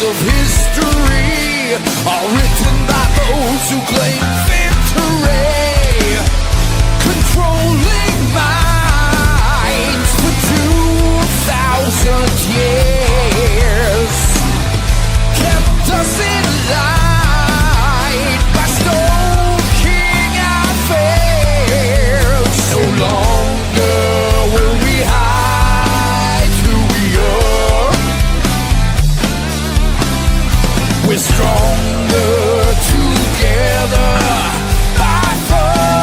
of history are written by those who claim victory, controlling minds for 2,000 years, kept us in line by stoking our fears. No longer will we hide who we are. We're stronger together by far.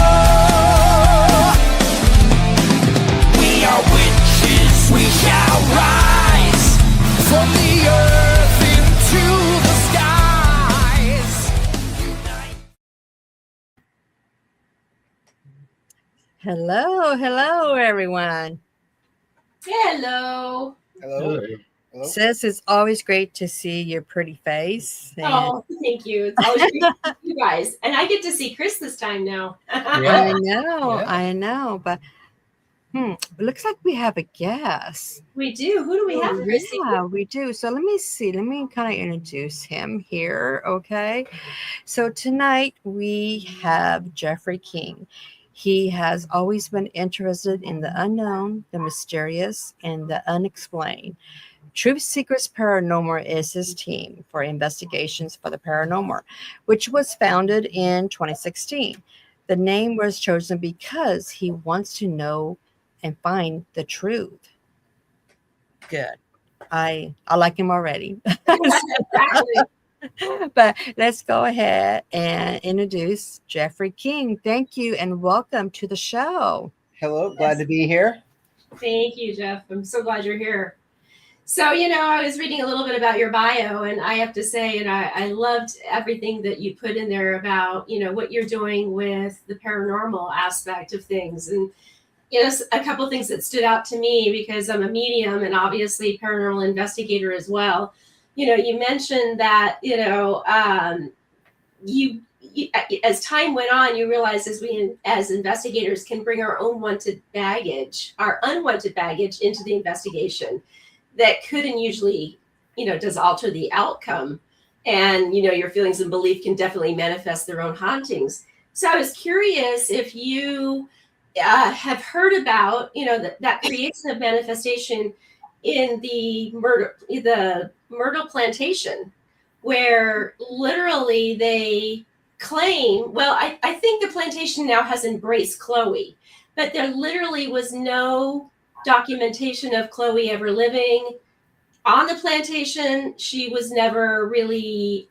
We are witches, we shall rise from the earth into the skies. Unite. Hello, everyone. Hello. Hello. Hello. Sis, it's always great to see your pretty face. And Oh, thank you. It's always great to see you guys. And I get to see Chris this time now. Yeah. I know, but it looks like we have a guest. We do. Who do we have, Chrissy? Yeah, we do. So let me see. Let me kind of introduce him here, okay? So tonight we have Jeffrey King. He has always been interested in the unknown, the mysterious, and the unexplained. Truth Seekers Paranormal is his team for investigations for the paranormal, which was founded in 2016. The name was chosen because he wants to know and find the truth. Good. I like him already. Exactly. But let's go ahead and introduce Jeffrey King. Thank you and welcome to the show. Hello. Glad to be here. Thank you, Jeff. I'm so glad you're here. So, I was reading a little bit about your bio, and I have to say, and I loved everything that you put in there about, what you're doing with the paranormal aspect of things. And, a couple of ththings that stood out to me because I'm a medium and obviously paranormal investigator as well. You mentioned that, you as time went on, you realized as investigators can bring our unwanted baggage into the investigation that could and usually, does alter the outcome. And, your feelings and belief can definitely manifest their own hauntings. So I was curious if you have heard about, that creation of manifestation in the Myrtle Plantation, where literally they claim, well, I think the plantation now has embraced Chloe, but there literally was no documentation of Chloe ever living on the plantation. She was never really,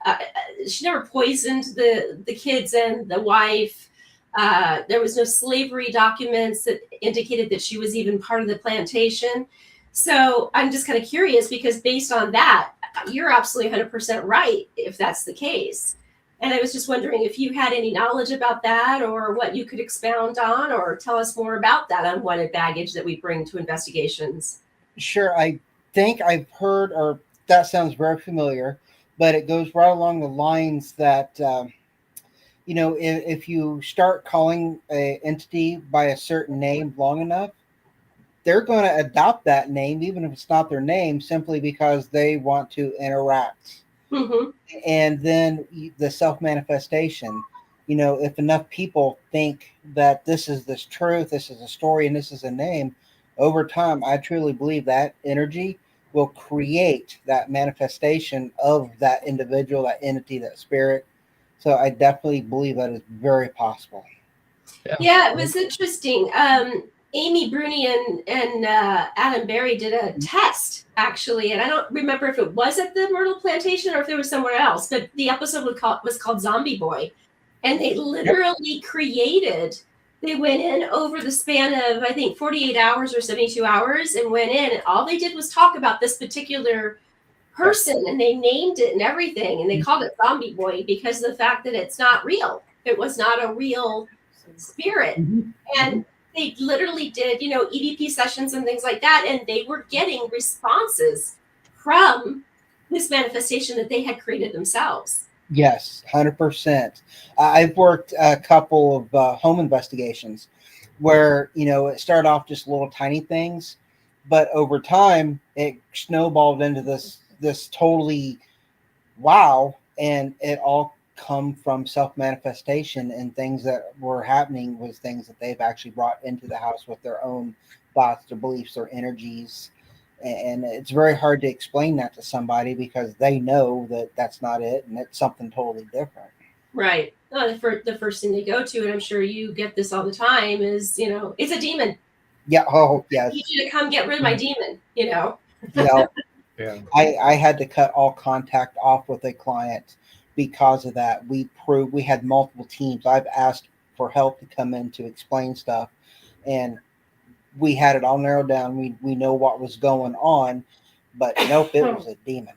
she never poisoned the kids and the wife. There was no slavery documents that indicated that she was even part of the plantation. So I'm just kind of curious because based on that, you're absolutely 100% right if that's the case. And I was just wondering if you had any knowledge about that or what you could expound on or tell us more about that unwanted baggage that we bring to investigations. Sure. I think I've heard, or that sounds very familiar, but it goes right along the lines that, if you start calling an entity by a certain name long enough, they're going to adopt that name, even if it's not their name, simply because they want to interact. Mm-hmm. And then the self-manifestation, if enough people think that this is this truth, this is a story, and this is a name, over time, I truly believe that energy will create that manifestation of that individual, that entity, that spirit. So I definitely believe that is very possible. Yeah, it was interesting. Amy Bruni and Adam Berry did a test, actually, and I don't remember if it was at the Myrtle Plantation or if there was somewhere else, but the episode was called Zombie Boy, and they literally they went in over the span of, I think, 48 hours or 72 hours and went in, and all they did was talk about this particular person, and they named it and everything, and they called it Zombie Boy because of the fact that it's not real. It was not a real spirit. And they literally did, EVP sessions and things like that, and they were getting responses from this manifestation that they had created themselves. Yes, 100%. I've worked a couple of home investigations where, it started off just little tiny things, but over time it snowballed into this totally wow. And it all come from self-manifestation, and things that were happening was things that they've actually brought into the house with their own thoughts, their beliefs, their energies. And it's very hard to explain that to somebody because they know that that's not it and it's something totally different. Right. The first thing they go to, and I'm sure you get this all the time, is, it's a demon. Yeah. Oh, I yes. need you to come get rid of my demon, Yeah. Yeah. I had to cut all contact off with a client because of that. We had multiple teams. I've asked for help to come in to explain stuff, and we had it all narrowed down. We know what was going on, but nope, it was a demon.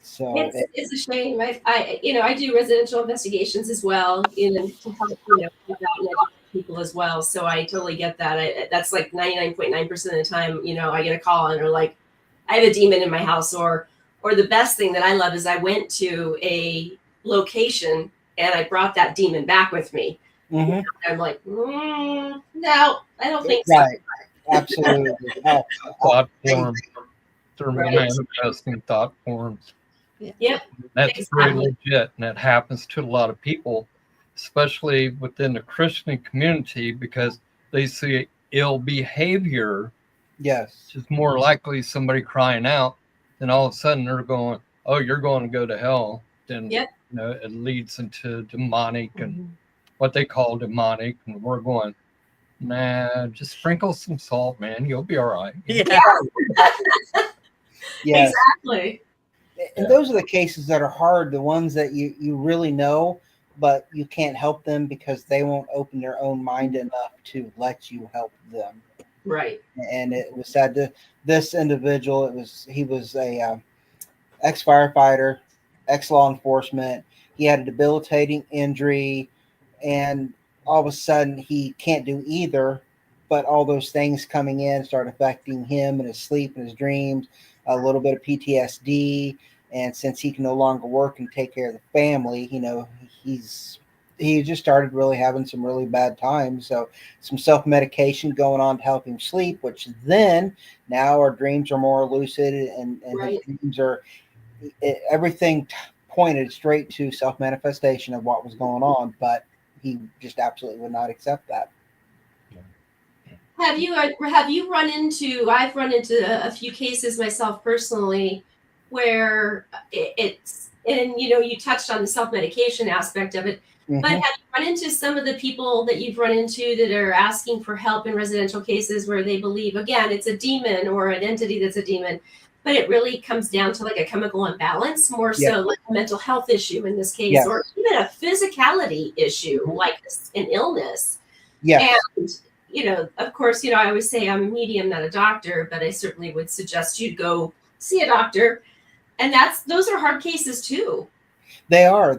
So It's a shame. I do residential investigations as well, to help, with that and educate people as well. So I totally get that. That's like 99.9% of the time, I get a call and they're like, I have a demon in my house, or the best thing that I love is I went to a location and I brought that demon back with me. mhm. I'm like, no, I don't think so. Right, absolutely. Oh, Thought forms. They're Right. manifesting thought forms. Yep. That's Exactly. very legit, and that happens to a lot of people, especially within the Christian community, because they see ill behavior, yes. which is more likely somebody crying out, then all of a sudden they're going, "Oh, you're going to go to hell." Then Yep. it leads into demonic and Mhm. what they call demonic, and we're going, "Nah, just sprinkle some salt, man. You'll be all right." Yeah. Yes. Exactly. And those are the cases that are hard, the ones that you really know, but you can't help them because they won't open their own mind enough to let you help them. Right. And it was sad to this individual. He was a ex firefighter, ex law enforcement. He had a debilitating injury, and all of a sudden he can't do either. But all those things coming in start affecting him and his sleep and his dreams, a little bit of PTSD. And since he can no longer work and take care of the family, he just started really having some really bad times. So some self medication going on to help him sleep, which then now our dreams are more lucid, and Right. his dreams are everything pointed straight to self manifestation of what was going on, but he just absolutely would not accept that. Have you run into? I've run into a few cases myself personally, where it's, and you touched on the self medication aspect of it, but Mhm. have you run into some of the people that you've run into that are asking for help in residential cases where they believe, again, it's a demon or an entity that's a demon, but it really comes down to like a chemical imbalance, more Yeah. so like a mental health issue in this case, Yes. or even a physicality issue like an illness. Yes. And, of course, I always say I'm a medium, not a doctor, but I certainly would suggest you go see a doctor. And those are hard cases too. They are.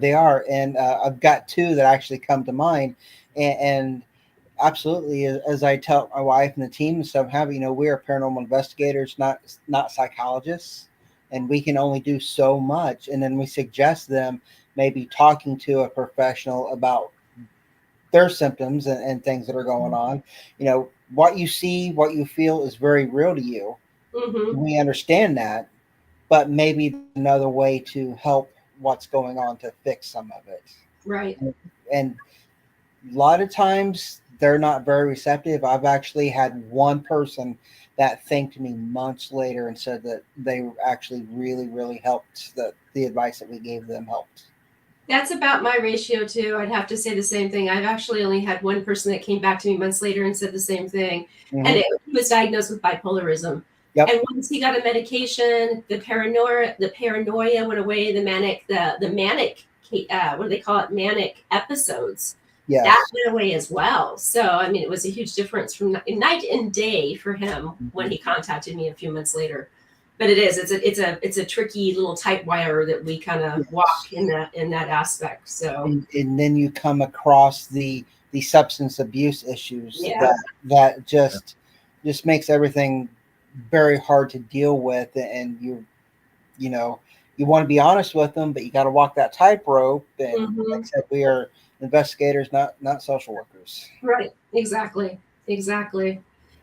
And I've got two that actually come to mind. And absolutely, as I tell my wife and the team and stuff, we are paranormal investigators, not psychologists, and we can only do so much. And then we suggest them maybe talking to a professional about their symptoms and things that are going on. What you see, what you feel is very real to you. Mm-hmm. We understand that, but maybe another way to help what's going on to fix some of it. Right. And a lot of times they're not very receptive. I've actually had one person that thanked me months later and said that they actually really, really helped, that the advice that we gave them helped. That's about my ratio too. I'd have to say the same thing. I've actually only had one person that came back to me months later and said the same thing. Mhm. And he was diagnosed with bipolarism. Yep. And once he got a medication, the paranoia went away. The manic, what do they call it? Manic episodes. Yes. That went away as well. So, I mean, it was a huge difference from night and day for him when he contacted me a few months later. But it's a tricky little tight wire that we kind of walk in that aspect. So, and then you come across the substance abuse issues Yeah. that just makes everything very hard to deal with. And you want to be honest with them, but you got to walk that tightrope. And Mhm. like I said, we are investigators, not social workers. right, exactly.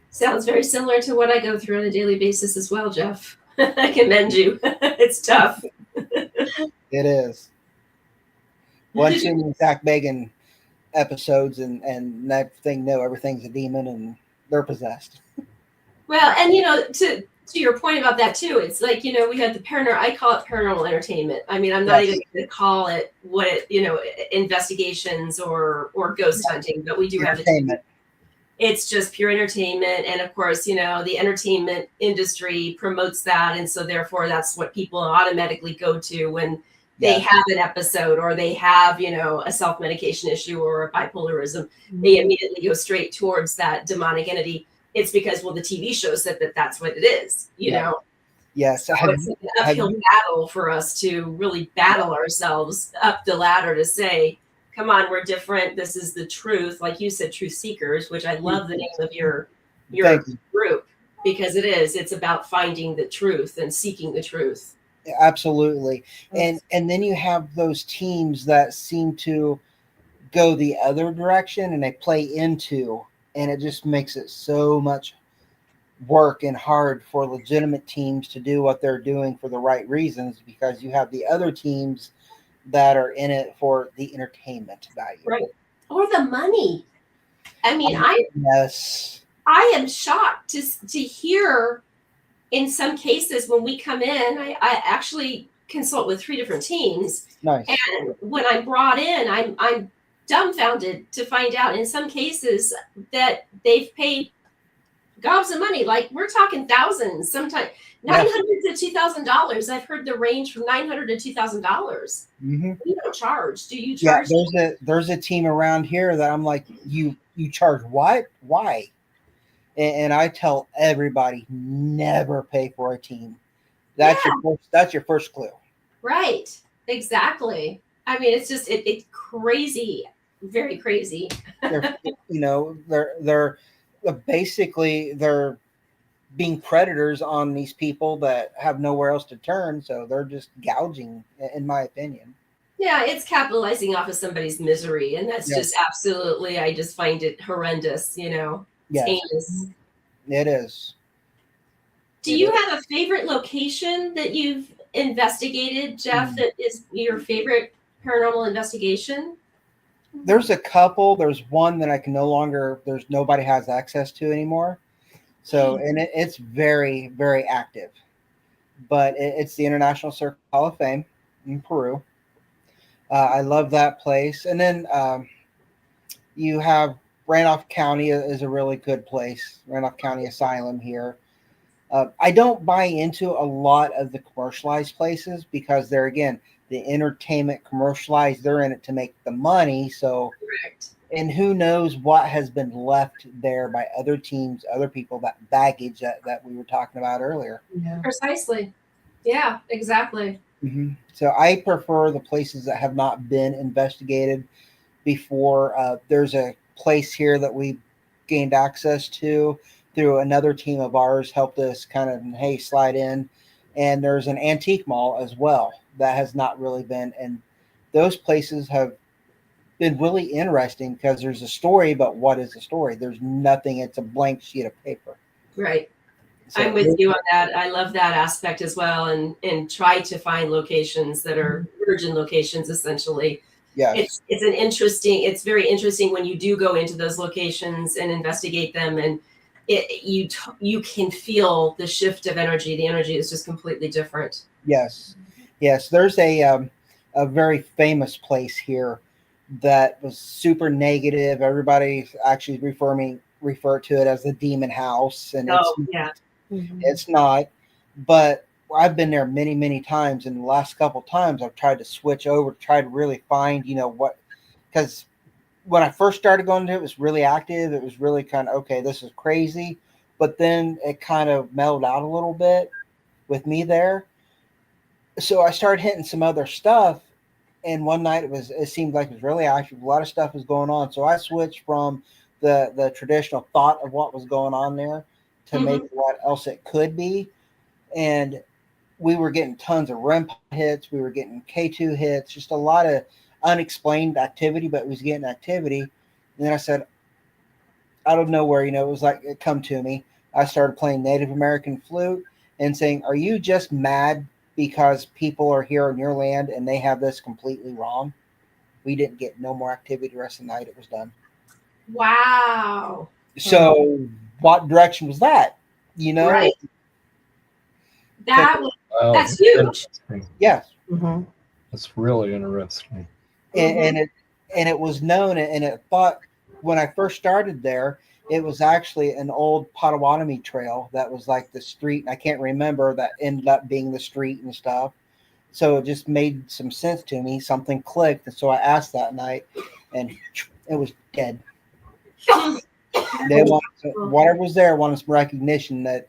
Sounds very similar to what I go through on a daily basis as well, Jeff. I commend you. It's tough. It is. Once in the Zach Bagan episodes and that thing, no, everything's a demon and they're possessed. Well, and to your point about that too, it's like we had the paranormal. I call it paranormal entertainment. I mean, I'm not Yes. even going to call it what investigations or ghost hunting, but we do have Entertainment. it's just pure entertainment, and of course, the entertainment industry promotes that, and so therefore that's what people automatically go to when they Yes. have an episode or they have a self-medication issue or a bipolarism. They immediately go straight towards that demonic entity. It's because, well, the TV show said that that's what it is, Yes. So it's an uphill battle for us to really battle ourselves up the ladder to say, come on, we're different. This is the truth. Like you said, truth seekers, which I love the name of your Thank you. group, because it's about finding the truth and seeking the truth. Absolutely. And then you have those teams that seem to go the other direction and they play into, and it just makes it so much work and hard for legitimate teams to do what they're doing for the right reasons, because you have the other teams that are in it for the entertainment value. Right. Or the money. I mean, yes. I am shocked to hear in some cases when we come in, I actually consult with 3 different teams. Nice. And when I'm brought in, I'm dumbfounded to find out in some cases that they've paid gobs of money. Like, we're talking thousands, sometimes $900 to $2,000. I've heard the range from $900 to $2,000. Mm-hmm. You don't charge. Do you charge? Yeah, there's a team around here that I'm like, you charge what? Why? And I tell everybody, never pay for a team. That's your first clue. Right. Exactly. I mean, it's just it's crazy, very crazy. They're basically they're being predators on these people that have nowhere else to turn, so they're just gouging, in my opinion. Yeah, it's capitalizing off of somebody's misery, and that's just absolutely. I just find it horrendous. Yes, heinous. It is. Do you have a favorite location that you've investigated, Jeff? That is your favorite paranormal investigation? There's a couple. There's one that I can nobody has access to anymore. So, and it's very, very active. But it's the International Circle Hall of Fame in Peru. I love that place. And then you have Randolph County is a really good place. Randolph County Asylum here. I don't buy into a lot of the commercialized places because they're, again, the entertainment commercialized. They're in it to make the money. So, correct. And who knows what has been left there by other teams, other people, that baggage that we were talking about earlier. Yeah. Precisely. Yeah, exactly. Mm-hmm. So I prefer the places that have not been investigated before. There's a place here that we gained access to through another team of ours, helped us kind of, hey, slide in. And there's an antique mall as well that has not really been. And those places have been really interesting because there's a story, but what is the story? There's nothing. It's a blank sheet of paper. Right. So I'm with you on that. I love that aspect as well, and try to find locations that are virgin locations, essentially. Yes. It's very interesting when you do go into those locations and investigate them, and you can feel the shift of energy. The energy is just completely different. Yes. There's a very famous place here that was super negative. Everybody actually refer to it as the demon house, and it's not. But I've been there many, many times, and the last couple of times I've tried to switch over to try to really find, what, because when I first started going to it, was really active. It was really kind of, okay, this is crazy. But then it kind of mellowed out a little bit with me there. So I started hitting some other stuff. And one night it seemed like it was really active. A lot of stuff was going on. So I switched from the traditional thought of what was going on there to maybe what else it could be. And we were getting tons of REM hits. We were getting K2 hits, just a lot of unexplained activity, but it was getting activity. And then I said, out of nowhere, it was like it come to me. I started playing Native American flute and saying, are you just mad because people are here on your land and they have this completely wrong. We didn't get no more activity the rest of the night. It was done. Wow. So what direction was that? You know? Right. That was, Wow, that's huge. interesting. Yes. Mm-hmm. That's really interesting. And it was known, and it thought when I first started there, it was actually an old Potawatomi trail that was like the street. And I can't remember that ended up being the street and stuff. So it just made some sense to me. Something clicked, and so I asked that night, and it was dead. They whatever was there wanted some recognition that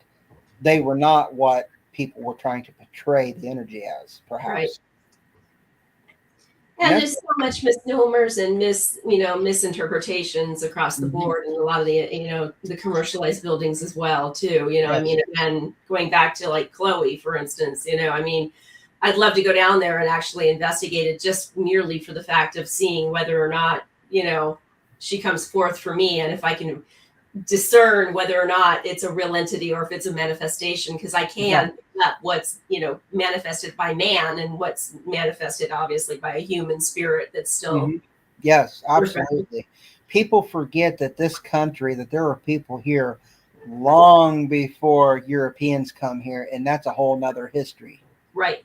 they were not what people were trying to portray the energy as, perhaps. Right. And there's so much misnomers and misinterpretations across the board, and a lot of the the commercialized buildings as well too. I mean, and going back to like Chloe, for instance, I mean, I'd love to go down there and actually investigate it just merely for the fact of seeing whether or not she comes forth for me, and if I can discern whether or not it's a real entity or if it's a manifestation, because I can pick up what's manifested by man and what's manifested obviously by a human spirit that's still Yes, absolutely. People forget that this country, that there are people here long before Europeans come here, and that's a whole nother history. Right.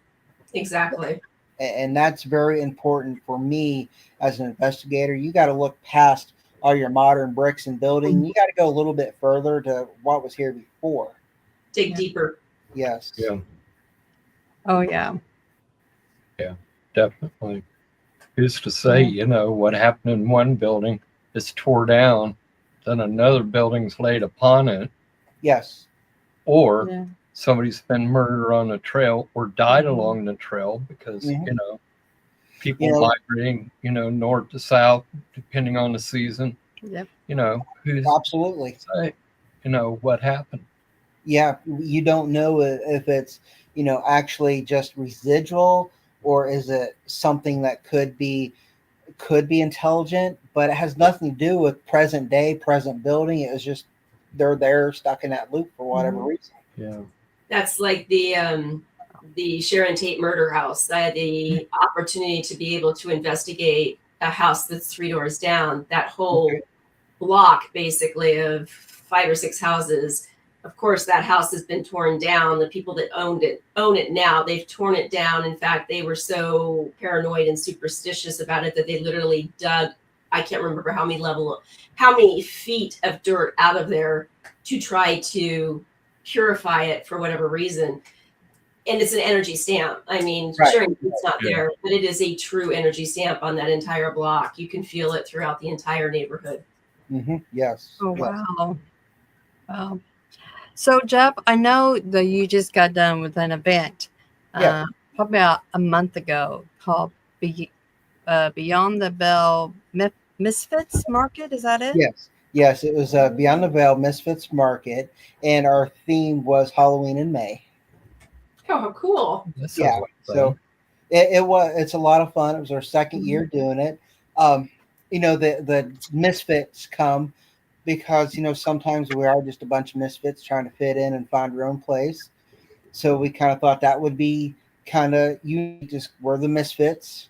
Exactly. And that's very important for me as an investigator. You got to look past all your modern bricks and building. You got to go a little bit further to what was here before. Dig deeper. Yes. Yeah. Oh yeah. Yeah, definitely. Who's to say, what happened in one building is tore down, then another building's laid upon it, Yes. or somebody's been murdered on the trail or died along the trail because, people migrating, north to south, depending on the season. Yep. Who's absolutely say, what happened. Yeah, you don't know if it's, actually just residual, or is it something that could be intelligent, but it has nothing to do with present day, present building. It was just they're there stuck in that loop for whatever reason. Yeah. That's like the Sharon Tate murder house. I had the opportunity to be able to investigate a house that's 3 doors down. That whole block, basically, of 5 or 6 houses. Of course, that house has been torn down. The people that own it now. They've torn it down. In fact, they were so paranoid and superstitious about it that they literally dug, I can't remember how many feet of dirt out of there to try to purify it for whatever reason. And it's an energy stamp. I mean, sure, it's not there, but it is a true energy stamp on that entire block. You can feel it throughout the entire neighborhood. Yes. Oh, wow. Wow. So, Jeff, I know that you just got done with an event probably about a month ago called Beyond the Veil Misfits Market. Is that it? Yes. It was Beyond the Veil Misfits Market, and our theme was Halloween in May. Oh, how cool! So it's a lot of fun. It was our second year doing it. The misfits come because sometimes we are just a bunch of misfits trying to fit in and find our own place. So we kind of thought that would be kind of unique. Just we're the misfits,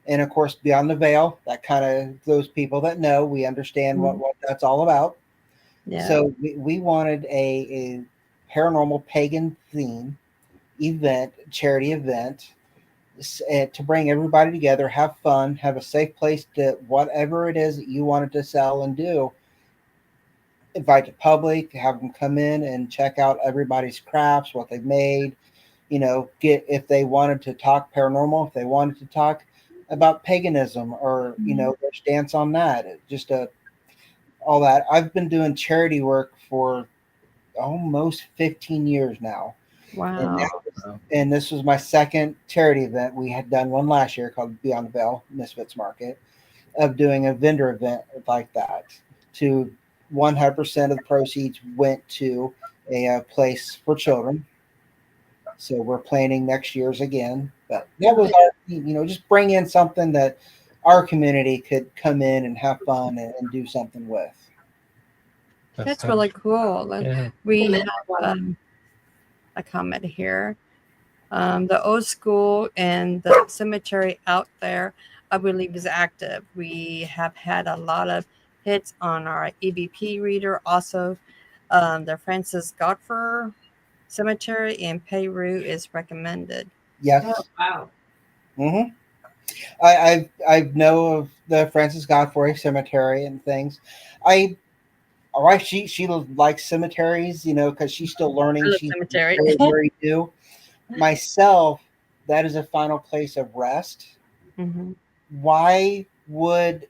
and of course Beyond the Veil. That kind of those people that know, we understand what that's all about. Yeah. So we wanted a paranormal pagan theme event, charity event, to bring everybody together, have fun, have a safe place to whatever it is that you wanted to sell and do. Invite the public, have them come in and check out everybody's crafts, what they've made. Get if they wanted to talk paranormal, if they wanted to talk about paganism, or their stance on that. Just all that. I've been doing charity work for almost 15 years now. Wow. And this was my second charity event. We had done one last year called Beyond the Veil Misfits Market, of doing a vendor event like that. To 100% of the proceeds went to a place for children. So we're planning next year's again. But that was our, just bring in something that our community could come in and have fun and do something with. That's really cool. Yeah. We have a comment here. The old school and the cemetery out there, I believe, is active. We have had a lot of hits on our EVP reader. Also, the Francis Godfrey Cemetery in Peru is recommended. Oh, Yes. wow. Hmm. I know of the Francis Godfrey Cemetery and things. I All right, she likes cemeteries, because she's still learning. I love She's cemetery. very, very new. Myself, that is a final place of rest. Hmm. Why would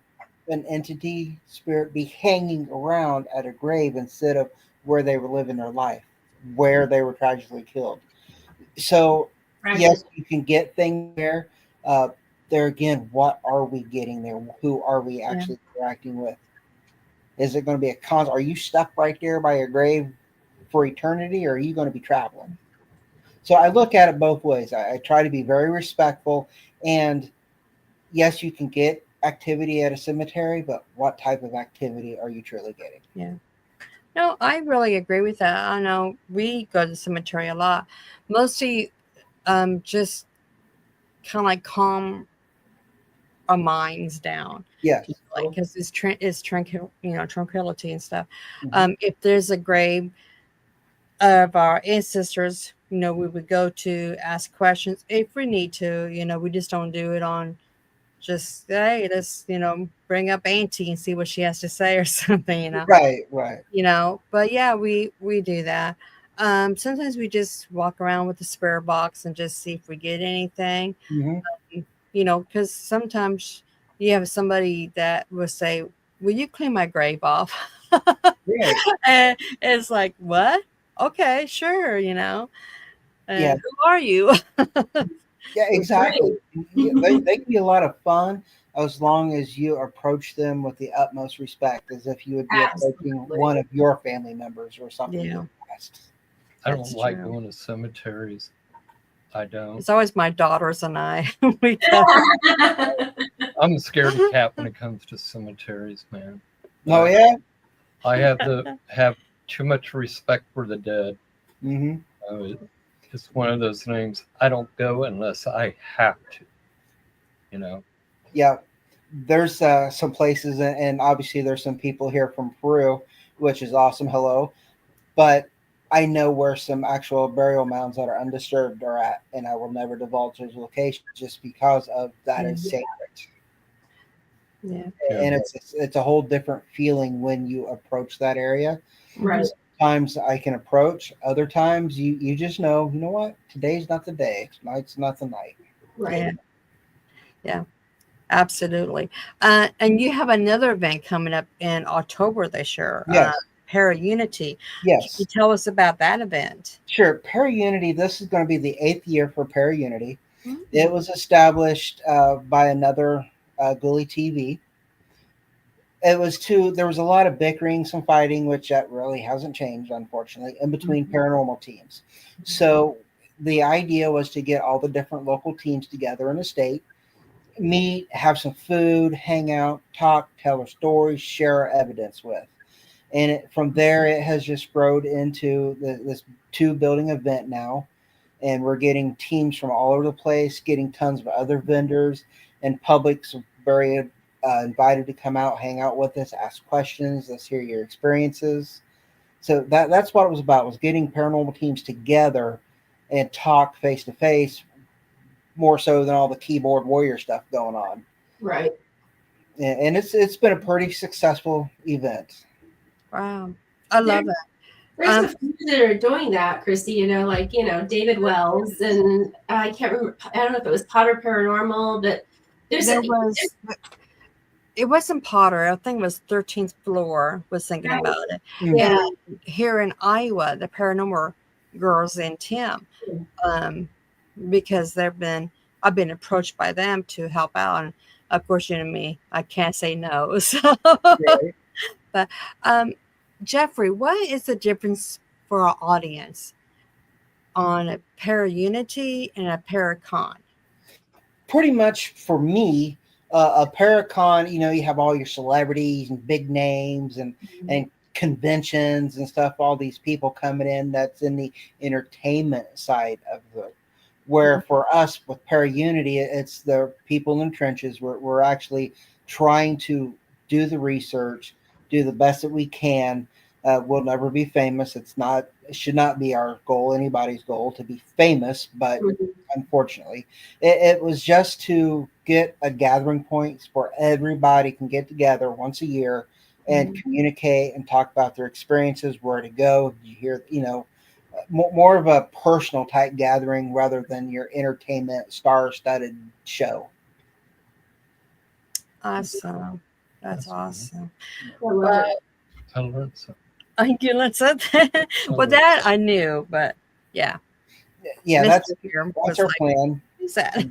an entity spirit be hanging around at a grave instead of where they were living their life, where they were tragically killed? So, yes, Right. you can get things there. Uh, there again, what are we getting there? Who are we Yeah. actually interacting with? Is it going to be a con? Are you stuck right there by your grave for eternity, or are you going to be traveling? So I look at it both ways. I try to be very respectful. And yes, you can get activity at a cemetery, but what type of activity are you truly getting? Yeah. No, I really agree with that. I know we go to the cemetery a lot. Mostly just kind of like calm our minds down. Yes. Like, because it's tranquility and stuff. Mhm. If there's a grave of our ancestors, we would go to ask questions if we need to. We just don't do it on just, hey, let's bring up Auntie and see what she has to say or something. Right, right. But yeah, we do that. Sometimes we just walk around with the spare box and just see if we get anything. Hmm. Because sometimes you have somebody that will say, will you clean my grave off? Right. And it's like, what? Okay, sure. Yeah. And who are you? Yeah, Right. exactly. Yeah, they can be a lot of fun as long as you approach them with the utmost respect, as if you would be approaching Absolutely. one of your family members or something Yeah, you passed. I don't that's like true. going to cemeteries. I don't. It's always my daughters and I. We go. I'm a scaredy cat when it comes to cemeteries, man. Oh, I, yeah? I have too much respect for the dead. Hmm. It's one of those things. I don't go unless I have to. You know. Yeah. There's some places, and obviously there's some people here from Peru, which is awesome. Hello. But I know where some actual burial mounds that are undisturbed are at, and I will never divulge those locations just because of that is Yeah, sacred. yeah, Yeah. And it's a whole different feeling when you approach that area. Right. Sometimes I can approach, other times you just know, you know what, today's not the day, tonight's not the night. Right. yeah, yeah. Absolutely. And you have another event coming up in October this year, Yes, Para Unity. Can you yes, tell us about that event? sure. Para-Unity, this is going to be the 8th year for Para-Unity. It Mm. was established by another Gully TV. There was a lot of bickering, some fighting, which that really hasn't changed, unfortunately, in between Mhm. paranormal teams. So the idea was to get all the different local teams together in the state, meet, have some food, hang out, talk, tell our stories, share our evidence with. And from there, it has just grown into this 2 building event now. And we're getting teams from all over the place, getting tons of other vendors, and public's very invited to come out, hang out with us, ask questions. Let's hear your experiences. So that's what it was about, was getting paranormal teams together and talk face to face, more so than all the keyboard warrior stuff going on. Right. And it's been a pretty successful event. Wow. I There, love it. there's a few that are doing that, Christy. Like David Wells, and I can't remember. I don't know if it was Potter Paranormal, but there's There was, it wasn't Potter. I think it was 13th Floor was thinking right. about it. Yeah. And here in Iowa, the Paranormal Girls and Tim, um, because I've been approached by them to help out. And of course, me, I can't say no. So, Right. but Jeffrey, what is the difference for our audience on a Para-Unity and a Paracon? Pretty much for me, a Paracon, you have all your celebrities and big names and conventions and stuff. All these people coming in. That's in the entertainment side of it. Where for us with Paraunity, it's the people in the trenches. We're actually trying to do the research, do the best that we can. We'll never be famous. It should not be our goal, anybody's goal, to be famous. But unfortunately, it was just to get a gathering point where everybody can get together once a year and communicate and talk about their experiences, where to go. You hear, more of a personal type gathering rather than your entertainment star-studded show. Awesome. That's That's awesome. I love Well, it. I learned something. thank you. Let's say that. Well, that I knew, but yeah. Yeah, Mr. that's Here that's was our like, plan. who's that?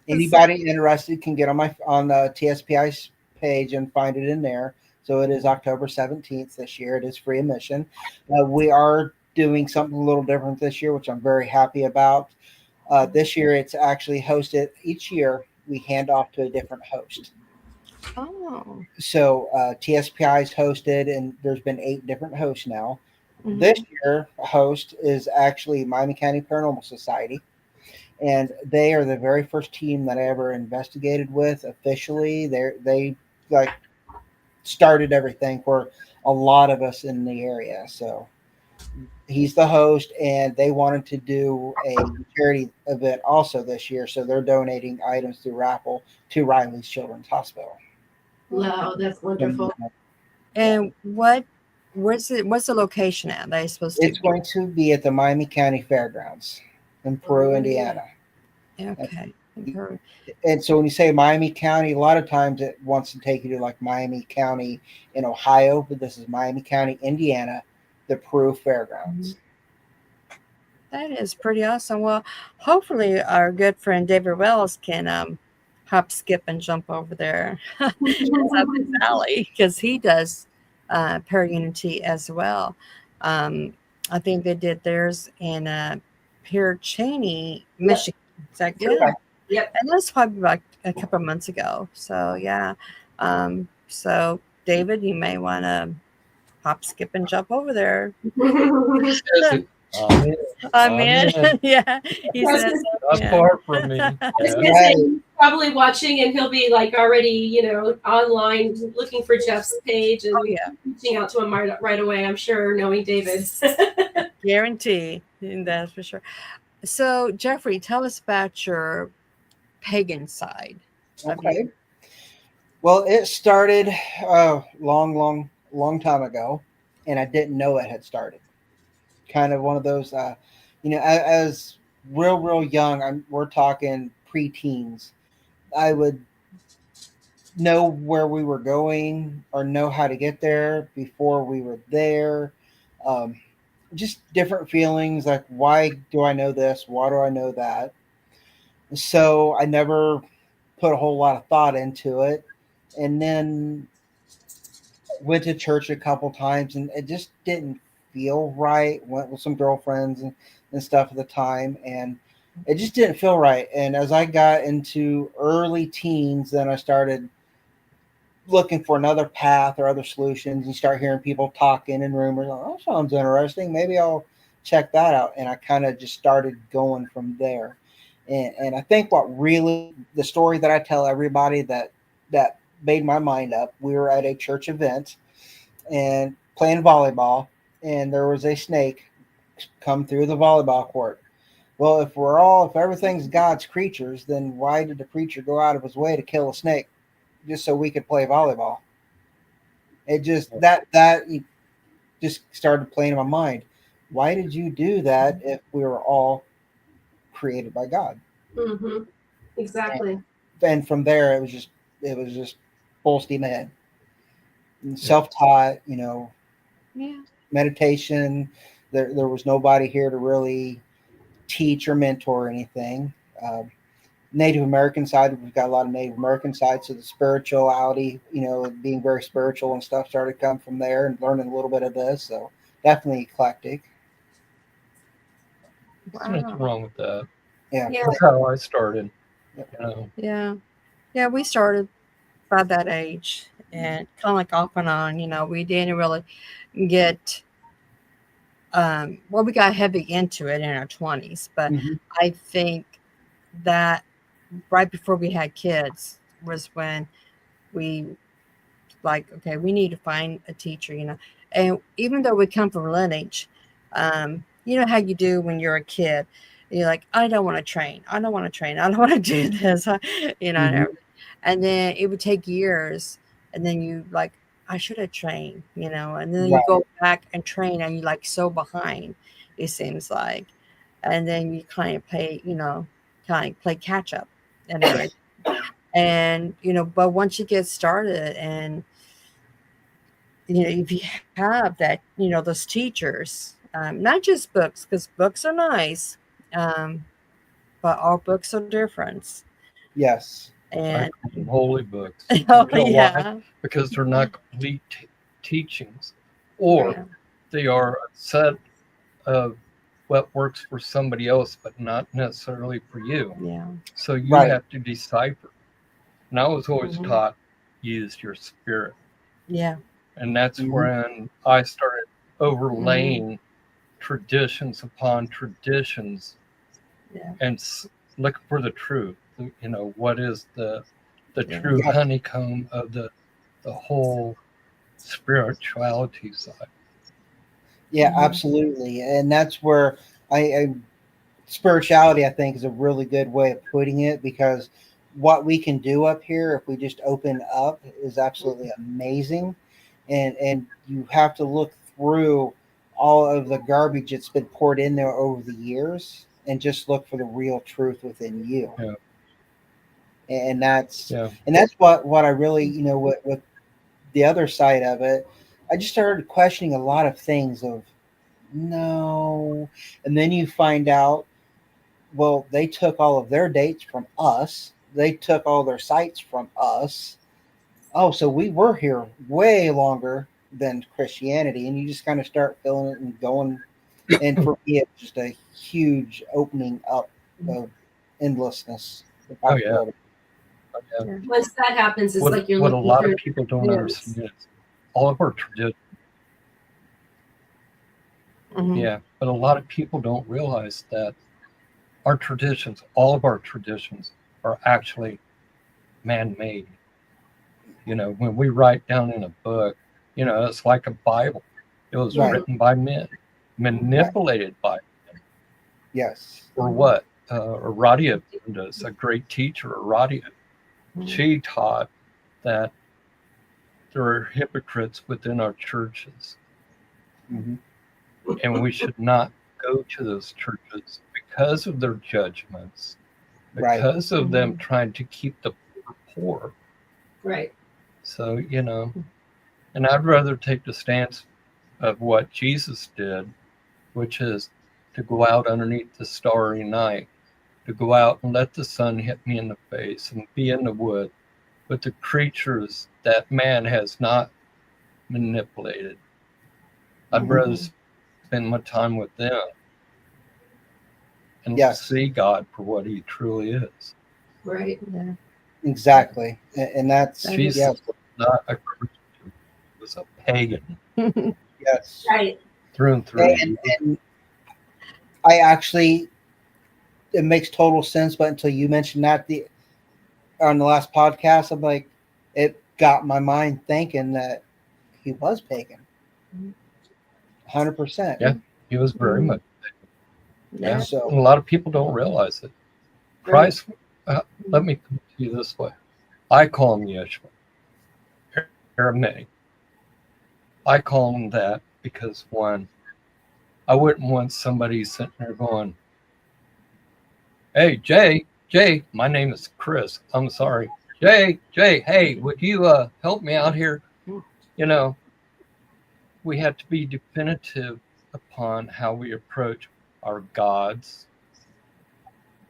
Anybody interested can get on the TSPI's page and find it in there. So it is October 17th this year. It is free admission. We are doing something a little different this year, which I'm very happy about. This year, it's actually hosted each year. We hand off to a different host. Oh. So TSPI is hosted, and there's been 8 different hosts now. Mhm. This year, host is actually Miami County Paranormal Society, and they are the very first team that I ever investigated with officially. They like started everything for a lot of us in the area. So he's the host, and they wanted to do a charity event also this year. So they're donating items through raffle to Riley's Children's Hospital. Wow, that's wonderful. And what's the location at? That is supposed to It's be. going to be at the Miami County Fairgrounds in Peru, Indiana. Okay. And so when you say Miami County, a lot of times it wants to take you to like Miami County in Ohio, but this is Miami County, Indiana, the Peru Fairgrounds. That is pretty awesome. Well, hopefully our good friend David Wells can hop, skip, and jump over there. It's up his alley because he does Paraunity as well. I think they did theirs in Pierre Cheney, Michigan. Is that good? Right. Yep. And that's probably like a couple of months ago. So yeah. So David, you may want to hop, skip, and jump over there. I'm in. Yeah. He says, Not far from me. I was Yeah. gonna say, he's probably watching, and he'll be like already, online looking for Jeff's page and Oh, yeah. reaching out to him right away. I'm sure, knowing David. Guarantee. That's for sure. So, Jeffrey, tell us about your pagan side. of Okay. you. Well, it started long time ago, and I didn't know it had started. Kind of one of those, as real young. We're talking preteens. I would know where we were going or know how to get there before we were there. Um, just different feelings like, why do I know this? Why do I know that? So I never put a whole lot of thought into it. And then went to church a couple times, and it just didn't feel right. Went with some girlfriends and stuff at the time, and it just didn't feel right. And as I got into early teens, then I started looking for another path or other solutions. You start hearing people talking in rumors. Oh, that sounds interesting. Maybe I'll check that out. And I kind of just started going from there. And I think what really the story that I tell everybody that made my mind up. We were at a church event and playing volleyball, and there was a snake come through the volleyball court. Well, if everything's God's creatures, then why did the preacher go out of his way to kill a snake just so we could play volleyball? It just that just started playing in my mind. Why did you do that if we were all created by God? Mm-hmm. Exactly. And from there, it was just full steam ahead. Self-taught, Yeah. meditation. There was nobody here to really teach or mentor anything. Native American side, we've got a lot of Native American sides, so the spirituality, being very spiritual and stuff started to come from there, and learning a little bit of this. So definitely eclectic. There's nothing wrong with that. Yeah. That's how I started. Yeah. Yeah, we started by that age and kind of like off and on, we didn't really get we got heavy into it in our 20s, but Mhm. I think that right before we had kids was when we like, okay, we need to find a teacher, you know. And even though we come from lineage, you know how you do when you're a kid, you're like, I don't want to train, I don't want to train, I don't want to do this, you know. Mhm. And then it would take years, and then you like, I should have trained, you know. And then you Right. go back and train, and you're like so behind, it seems like. And then you kind of play, you know, kind of play catch up and everything. And you know, but once you get started, and you know, if you have that, you know, those teachers, not just books, because books are nice, um, but all books are different. Yes. I And call them holy books. oh You know why? yeah, Because they're not complete teachings, or yeah, they are a set of what works for somebody else, but not necessarily for you. yeah, So you Right. have to decipher. And I was always Mhm. taught, use your spirit. yeah, And that's Mhm. when I started overlaying traditions upon traditions yeah, and looking for the truth. You know, what is the yeah, true Yes. honeycomb of the whole spirituality side? Yeah, Mhm. absolutely. And that's where I spirituality, I think, is a really good way of putting it, because what we can do up here if we just open up is absolutely amazing. And you have to look through all of the garbage that's been poured in there over the years and just look for the real truth within you. Yeah. And that's Yeah. what I really, you know, with the other side of it, I just started questioning a lot of things of no. And then you find out, well, they took all of their dates from us. They took all their sites from us. Oh, so we were here way longer than Christianity. And you just kind of start filling it and going. And for me, it's just a huge opening up of endlessness, the Oh yeah. possibility. Oh, yeah. yeah. Once that happens, it's like you're What a looking lot of through people don't lens. understand is all of our traditions. Mhm. Yeah, but a lot of people don't realize that our traditions, all of our traditions, are actually man-made. You know, when we write down in a book, you know, it's like a Bible. It was Right. written by men, manipulated by men. Yes. Or what? Aradia is a great teacher. Aradia, she taught that there are hypocrites within our churches, Hmm. and we should not go to those churches because of their judgments, Right. because of them trying to keep the poor. Right. So, you know, and I'd rather take the stance of what Jesus did, which is to go out underneath the starry night, to go out and let the sun hit me in the face and be in the wood with the creatures that man has not manipulated. I'd rather spend my time with them and Yes. see God for what he truly is. Right. Yeah. Exactly. And that's, That Jesus yes. was not a Christian, he was a pagan Yes. Right. through and through. And I actually, it makes total sense. But until you mentioned that on the last podcast, I'm like, it got my mind thinking that he was pagan, 100%. Yeah, he was very much. Yeah, So, and a lot of people don't realize it. Right. Christ, let me put it to you this way. I call him Yeshua, Aramaic. I call him that because, one, I wouldn't want somebody sitting there going, hey, Jay, my name is Chris. I'm sorry. Jay, hey, would you help me out here? You know, we have to be definitive upon how we approach our gods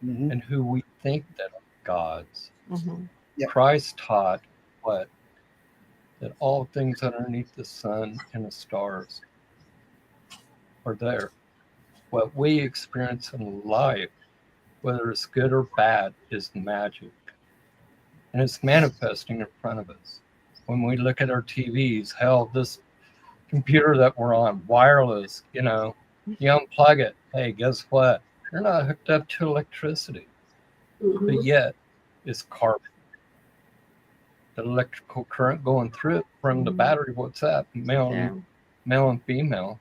mhm. and who we think that are gods. Yep. Christ taught what? That all things underneath the sun and the stars are there. What we experience in life, whether it's good or bad, is magic. And it's manifesting in front of us. When we look at our TVs, hell, this computer that we're on, wireless, you know, you unplug it. Hey, guess what? You're not hooked up to electricity. Mhm. but yet it's carbon. The electrical current going through it from the Mhm. battery, what's that? Male, Yeah. male and female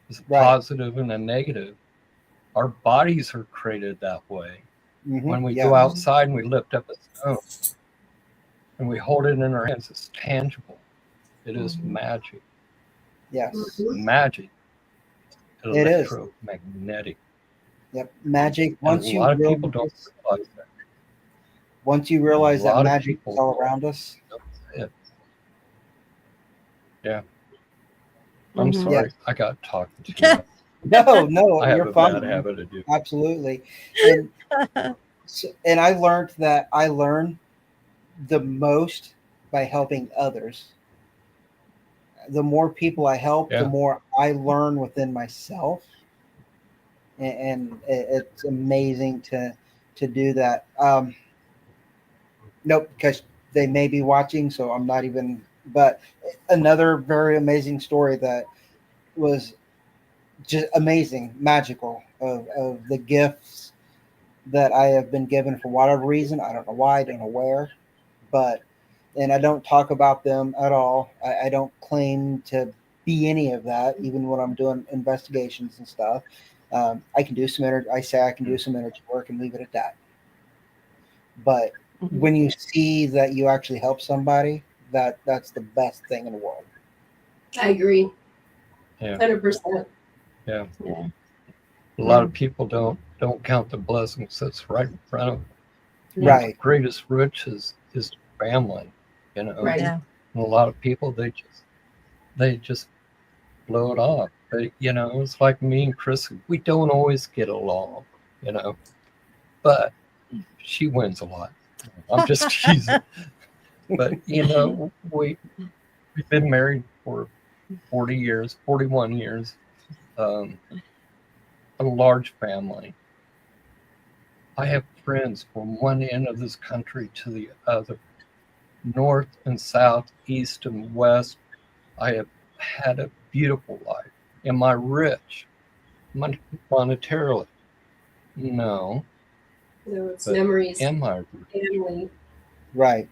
is a Right. positive and a negative. Our bodies are created that way. When we go Yes. outside and we lift up a stone and we hold it in our hands, it's tangible. It is Mhm. magic. Yes. Mhm. Magic, It is. electromagnetic. Yep. Magic. And a lot of people don't realize that. Once you A realize that lot of magic is people all around us. don't say it. Yeah. I'm Mhm. sorry. I got talking too much. No, I have you're a fine. bad habit of doing. Absolutely. And and I learned that I learn the most by helping others. The more people I help, the Yeah. more I learn within myself, and it's amazing to do that. Nope, because they may be watching, so I'm not even. But another very amazing story that was just amazing, magical of the gifts that I have been given for whatever reason. I don't know why, I don't know where, but and I don't talk about them at all. I don't claim to be any of that, even when I'm doing investigations and stuff. I can do some energy. I say I can do some energy work and leave it at that. But Mhm. when you see that you actually help somebody, that's the best thing in the world. I agree. Yeah. 100%. Yeah. Yeah. A lot Yeah. of people don't count the blessings that's right in front of them. Yeah. The Right. greatest riches is family, you know. Right. Yeah. And a lot of people they just blow it off. But you know, it's like me and Chris, we don't always get along, you know. But she wins a lot. I'm just teasing. But you know, we've been married for 40 years, 41 years, um, a large family. I have friends from one end of this country to the other, north and south, east and west. I have had a beautiful life. Am I rich monetarily? No, No, it's but memories, am I family. Right.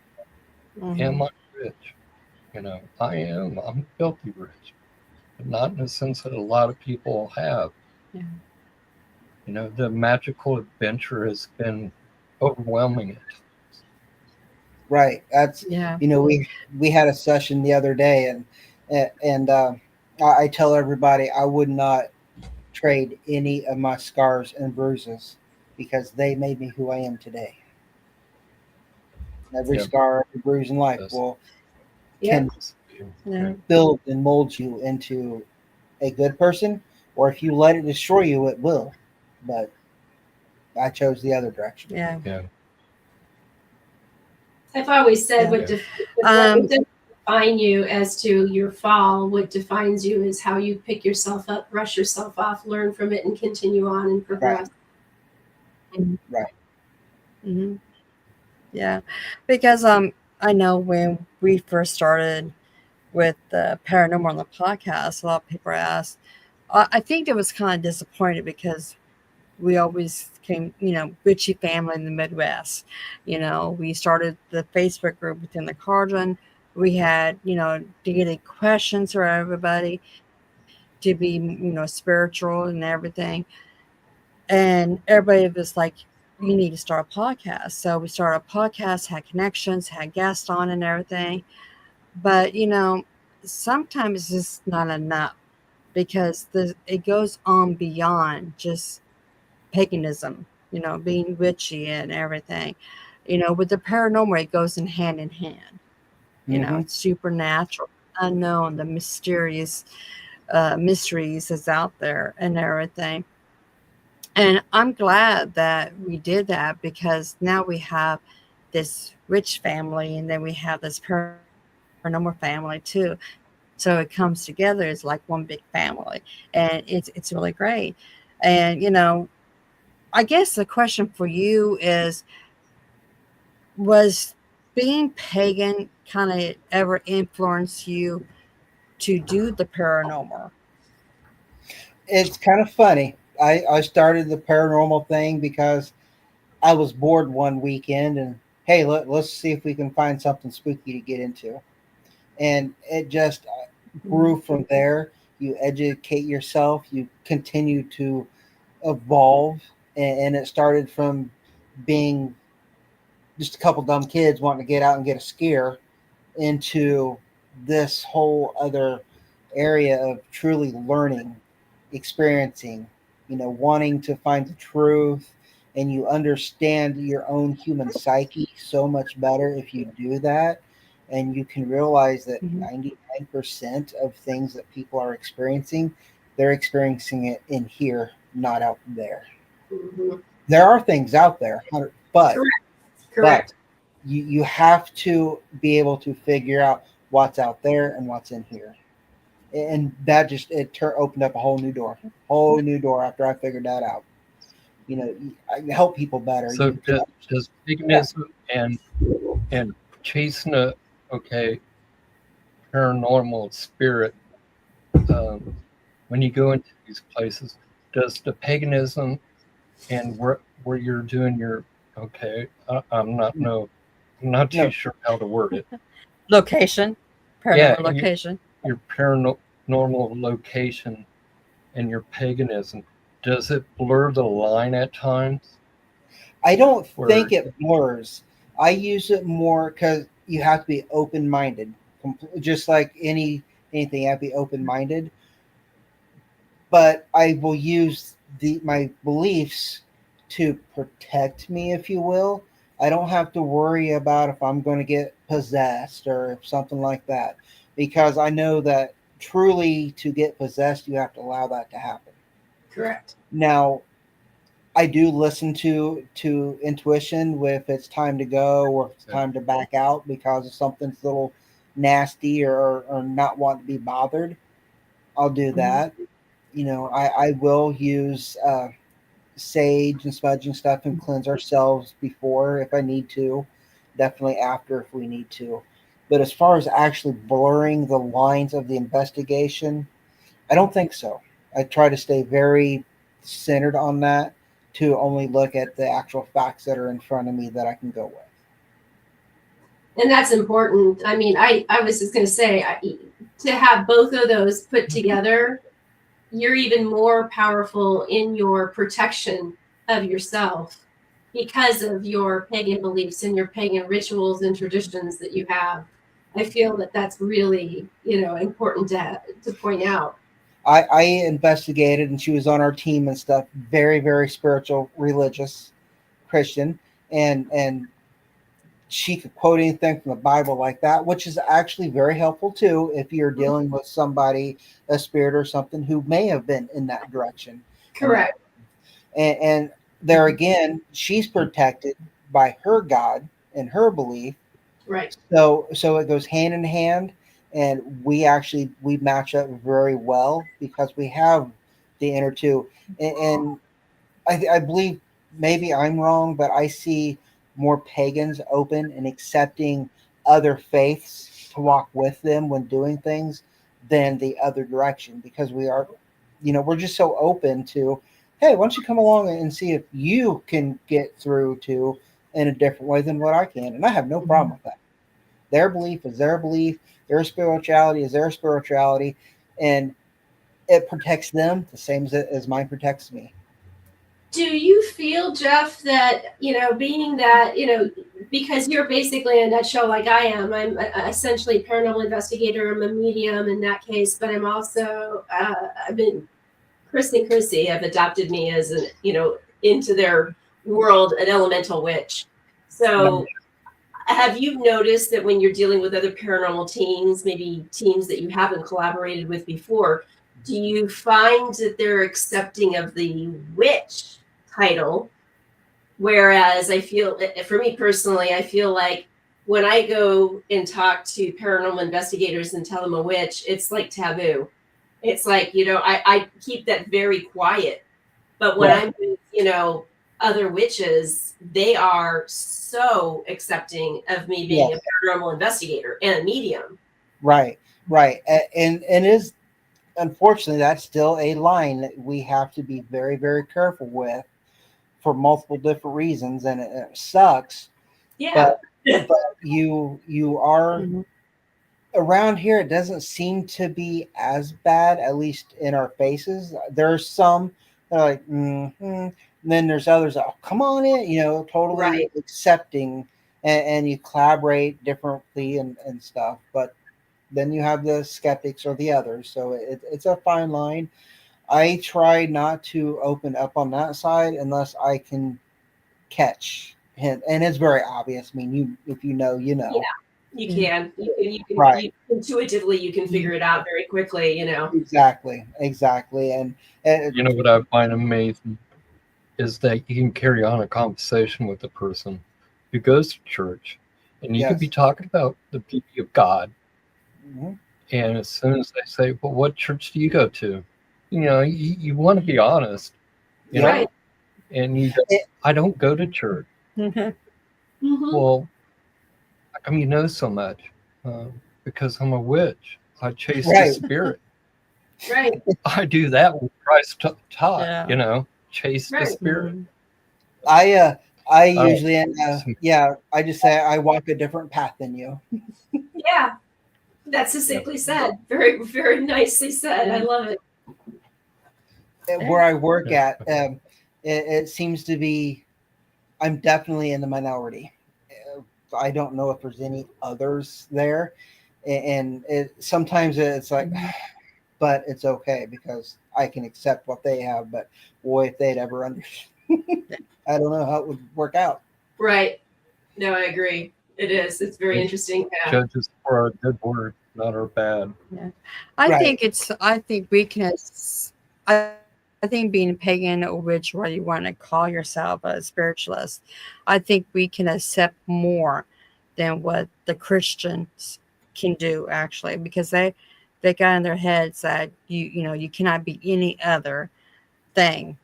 am Mhm. I rich? You know, I am. I'm filthy rich, but not in the sense that a lot of people have. Yeah. You know, the magical adventure has been overwhelming at times. Right. That's Yeah. we had a session the other day, and I tell everybody I would not trade any of my scars and bruises because they made me who I am today. Every Yeah, scar, every bruise in life yes, will Yep. can yes, Yeah. yeah, build and mold you into a good person, or if you let it destroy you, it will. But I chose the other direction. Yeah. yeah, I've always said Yeah. what Um. doesn't define you as to your fall, what defines you is how you pick yourself up, brush yourself off, learn from it, and continue on and Right. progress. Right. Mhm. Yeah. Because I know when we first started with the paranormal on the podcast, a lot of people asked. I think it was kind of disappointed because we always came, Gucci family in the Midwest. We started the Facebook group within the Cardinal. We had, daily questions for everybody to be, spiritual and everything. And everybody was like, you need to start a podcast. So we started a podcast, had connections, had guests on and everything. But, sometimes it's just not enough because it goes on beyond just paganism, being witchy and everything. With the paranormal, it goes in hand. Mm-hmm. It's supernatural, unknown, the mysterious mysteries is out there and everything. And I'm glad that we did that because now we have this rich family and then we have this paranormal family too. So it comes together as like one big family, and it's really great. And I guess the question for you is, was being pagan kind of ever influence you to do the paranormal? It's kind of funny. I started the paranormal thing because I was bored one weekend, and hey, let's see if we can find something spooky to get into. And it just grew from there. You educate yourself, you continue to evolve, and it started from being just a couple dumb kids wanting to get out and get a scare into this whole other area of truly learning, experiencing, wanting to find the truth. And you understand your own human psyche so much better if you do that. And you can realize that Mhm. 99% of things that people are experiencing, they're experiencing it in here, not out there. Mhm. There are things out there, but Correct. but Correct. you have to be able to figure out what's out there and what's in here. And that just opened up a whole new door after I figured that out. I help people better. So You can, does yeah. paganism and chasing a okay paranormal spirit, um, when you go into these places, does the paganism and where you're doing your okay, I'm not too No, sure how to word it. Location, Yeah, paranormal location. your paranormal location and your paganism, does it blur the line at times? I don't Where think it blurs. I use it more because you have to be open minded, just like anything. You have to be open minded. But I will use my beliefs to protect me, if you will. I don't have to worry about if I'm going to get possessed or something like that, because I know that truly to get possessed, you have to allow that to happen. Correct. Now, I do listen to intuition if it's time to go or if it's time to back out because of something's a little nasty or not want to be bothered. I'll do that. I will use sage and smudge and stuff and cleanse ourselves before if I need to, definitely after if we need to. But as far as actually blurring the lines of the investigation, I don't think so. I try to stay very centered on that to only look at the actual facts that are in front of me that I can go with. And that's important. I mean, I was just going to say, to have both of those put together, you're even more powerful in your protection of yourself because of your pagan beliefs and your pagan rituals and traditions that you have. I feel that that's really, important to point out. I investigated, and she was on our team and stuff. Very, very spiritual, religious, Christian, and she could quote anything from the Bible like that, which is actually very helpful too if you're dealing with somebody, a spirit or something who may have been in that direction. And that, Correct. and there again, she's protected by her God and her belief. Right. So it goes hand in hand, and we match up very well because we have the inner two. And I believe maybe I'm wrong, but I see more pagans open and accepting other faiths to walk with them when doing things than the other direction because we're just so open to, hey, why don't you come along and see if you can get through to in a different way than what I can? And I have no problem with that. Their belief is their belief, their spirituality is their spirituality, and it protects them the same as mine protects me. Do you feel, Jeff, that, being that, because you're basically in a nutshell like I am, I'm essentially a paranormal investigator, I'm a medium in that case, but I'm also, I've been, Chris and Chrissy have adopted me as into their world, an elemental witch. So have you noticed that when you're dealing with other paranormal teams, maybe teams that you haven't collaborated with before, do you find that they're accepting of the witch title? Whereas I feel, for me personally, I feel like when I go and talk to paranormal investigators and tell them a witch, it's like taboo. It's like, I keep that very quiet. But when Right. I'm with, other witches, they are so accepting of me being Yes. a paranormal investigator and a medium. Right, right. And is unfortunately that's still a line that we have to be very, very careful with for multiple different reasons, and it sucks. Yeah. But you are Mhm. around here. It doesn't seem to be as bad, at least in our faces. There's some that are like, and then there's others that, oh, come on in, totally Right. accepting, and you collaborate differently and stuff. But then you have the skeptics or the others. So it's a fine line. I try not to open up on that side unless I can catch hint, and it's very obvious. I mean, if you know, you Yeah. know. You Yeah. can. Right. You intuitively you can figure it out very quickly, Exactly, and You know what I find amazing is that you can carry on a conversation with a person who goes to church, and you could be yes, talking about the beauty of God, mhm, and as soon as they say, "Well, what church do you go to?" You want to be honest, you yep. know, Right. and you go, It- "I don't go to church." Mhm. Hmm. Well, how come you know so much? Because I'm a witch. I chase the right. spirit. Right. I do that what Christ taught. Yeah. Chase the Right. spirit. Mhm. I Oh, usually yeah. I just say I walk a different path than you. Yeah. That's yeah. succinctly said. Very, very nicely said. I love it. Where I work Yeah. at, it seems to be. I'm definitely in the minority. I don't know if there's any others there, and sometimes it's like, Mhm. but it's okay because I can accept what they have. But boy, if they'd ever understood, I don't know how it would work out. Right. No, I agree. It is. It's very interesting. Yeah. Judges for our good word, not our bad. Yeah. I Right. think it's. I think weakness. I think being pagan, or whichever you want to call yourself a spiritualist, I think we can accept more than what the Christians can do actually, because they got in their heads that you cannot be any other thing,